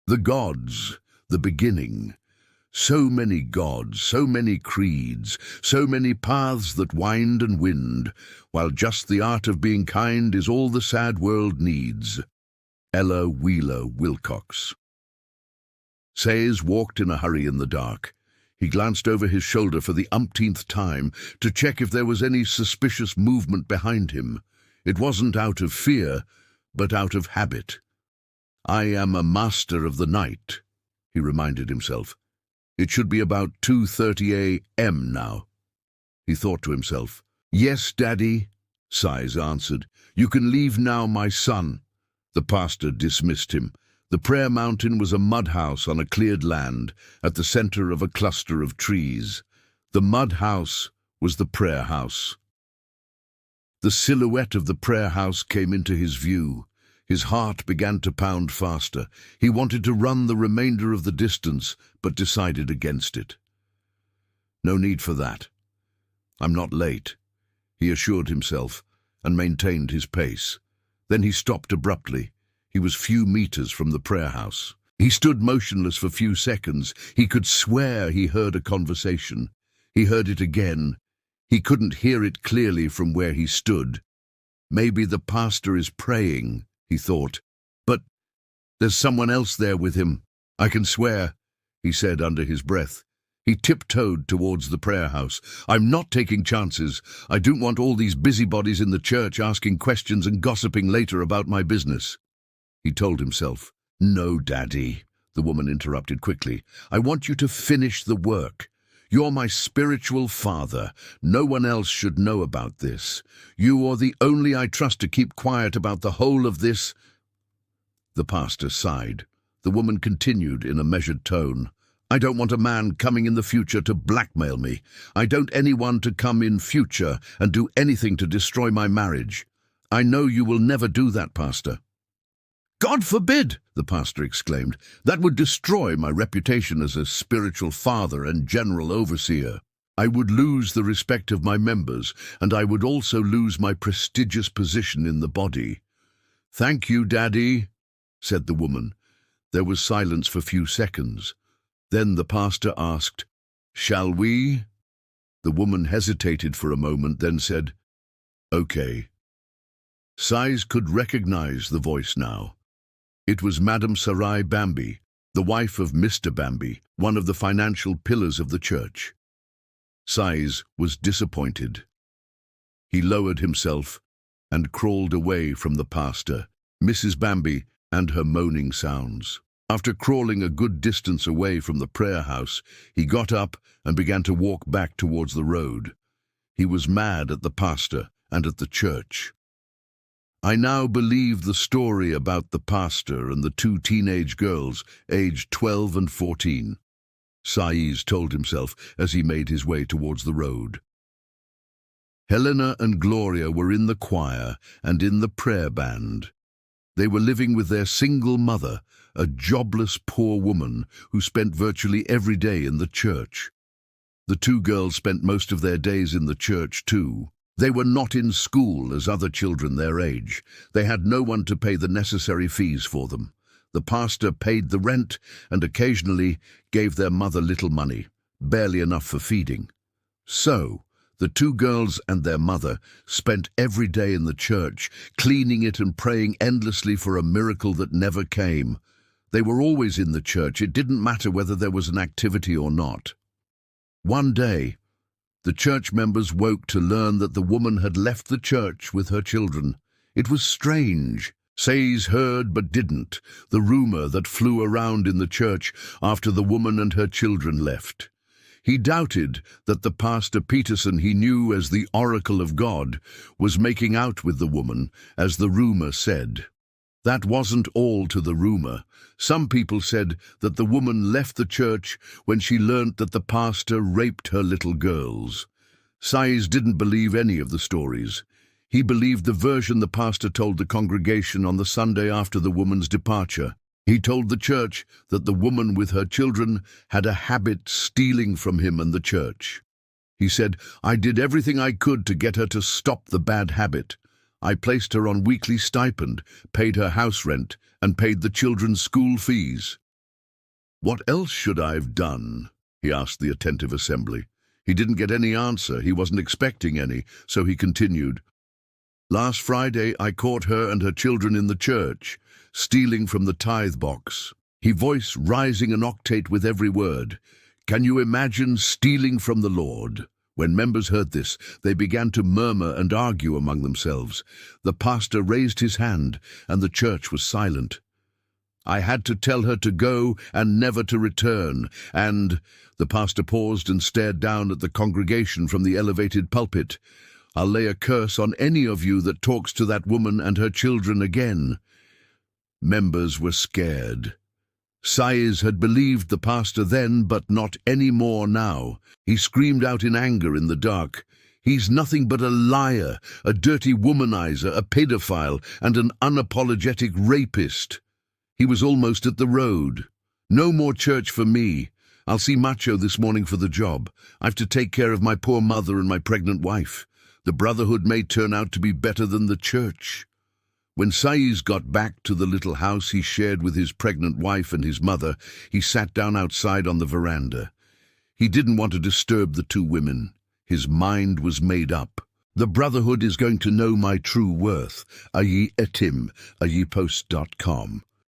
The gods, the beginning. So many gods, so many creeds, so many paths that wind and wind, while just the art of being kind is all the sad world needs. Ella Wheeler Wilcox. Sayes walked in a hurry in the dark. He glanced over his shoulder for the umpteenth time to check if there was any suspicious movement behind him. It wasn't out of fear, but out of habit. "I am a master of the night," he reminded himself. It should be about 2:30 a.m. now. He thought to himself. "Yes, Daddy," Sayes answered. "You can leave now, my son." The pastor dismissed him. The prayer mountain was a mud house on a cleared land, at the center of a cluster of trees. The mud house was the prayer house. The silhouette of the prayer house came into his view. His heart began to pound faster. He wanted to run the remainder of the distance, but decided against it. "No need for that. I'm not late," he assured himself, and maintained his pace. Then he stopped abruptly. He was few meters from the prayer house. He stood motionless for few seconds. He could swear he heard a conversation. He heard it again. He couldn't hear it clearly from where he stood. "Maybe the pastor is praying," he thought. "But there's someone else there with him. I can swear," he said under his breath. He tiptoed towards the prayer house. "I'm not taking chances. I don't want all these busybodies in the church asking questions and gossiping later about my business," he told himself. "No, Daddy," the woman interrupted quickly. "I want you to finish the work. You're my spiritual father. No one else should know about this. You are the only I trust to keep quiet about the whole of this." The pastor sighed. The woman continued in a measured tone. "I don't want a man coming in the future to blackmail me. I don't anyone to come in future and do anything to destroy my marriage. I know you will never do that, Pastor." "God forbid!" the pastor exclaimed. "That would destroy my reputation as a spiritual father and general overseer. I would lose the respect of my members, and I would also lose my prestigious position in the body." "Thank you, Daddy," said the woman. There was silence for few seconds. Then the pastor asked, "Shall we?" The woman hesitated for a moment, then said, "Okay." Sayes could recognize the voice now. It was Madame Sarai Bambi, the wife of Mr. Bambi, one of the financial pillars of the church. Sayes was disappointed. He lowered himself and crawled away from the pastor, Mrs. Bambi, and her moaning sounds. After crawling a good distance away from the prayer house, he got up and began to walk back towards the road. He was mad at the pastor and at the church. "I now believe the story about the pastor and the two teenage girls, aged 12 and 14, Sayes told himself as he made his way towards the road. Helena and Gloria were in the choir and in the prayer band. They were living with their single mother, a jobless poor woman who spent virtually every day in the church. The two girls spent most of their days in the church too. They were not in school as other children their age. They had no one to pay the necessary fees for them. The pastor paid the rent and occasionally gave their mother little money, barely enough for feeding. So, the two girls and their mother spent every day in the church, cleaning it and praying endlessly for a miracle that never came. They were always in the church. It didn't matter whether there was an activity or not. One day, the church members woke to learn that the woman had left the church with her children. It was strange. Sayes heard but didn't, the rumor that flew around in the church after the woman and her children left. He doubted that the pastor Peterson he knew as the oracle of God was making out with the woman, as the rumor said. That wasn't all to the rumor. Some people said that the woman left the church when she learnt that the pastor raped her little girls. Sayes didn't believe any of the stories. He believed the version the pastor told the congregation on the Sunday after the woman's departure. He told the church that the woman with her children had a habit stealing from him and the church. He said, "I did everything I could to get her to stop the bad habit. I placed her on weekly stipend, paid her house rent, and paid the children's school fees. "What else should I have done?" he asked the attentive assembly. He didn't get any answer. He wasn't expecting any, so he continued. "Last Friday I caught her and her children in the church, stealing from the tithe box." His voice rising an octave with every word. Can you imagine stealing from the Lord? When members heard this, they began to murmur and argue among themselves. The pastor raised his hand, and the church was silent. "I had to tell her to go and never to return, and—" The pastor paused and stared down at the congregation from the elevated pulpit. "I'll lay a curse on any of you that talks to that woman and her children again." Members were scared. Saiz had believed the pastor then, but not any more now. He screamed out in anger in the dark. "He's nothing but a liar, a dirty womanizer, a pedophile, and an unapologetic rapist." He was almost at the road. "No more church for me. I'll see Macho this morning for the job. I've to take care of my poor mother and my pregnant wife. The Brotherhood may turn out to be better than the church." When Saiz got back to the little house he shared with his pregnant wife and his mother, he sat down outside on the veranda. He didn't want to disturb the two women. His mind was made up. The Brotherhood is going to know my true worth. Ayipost.com.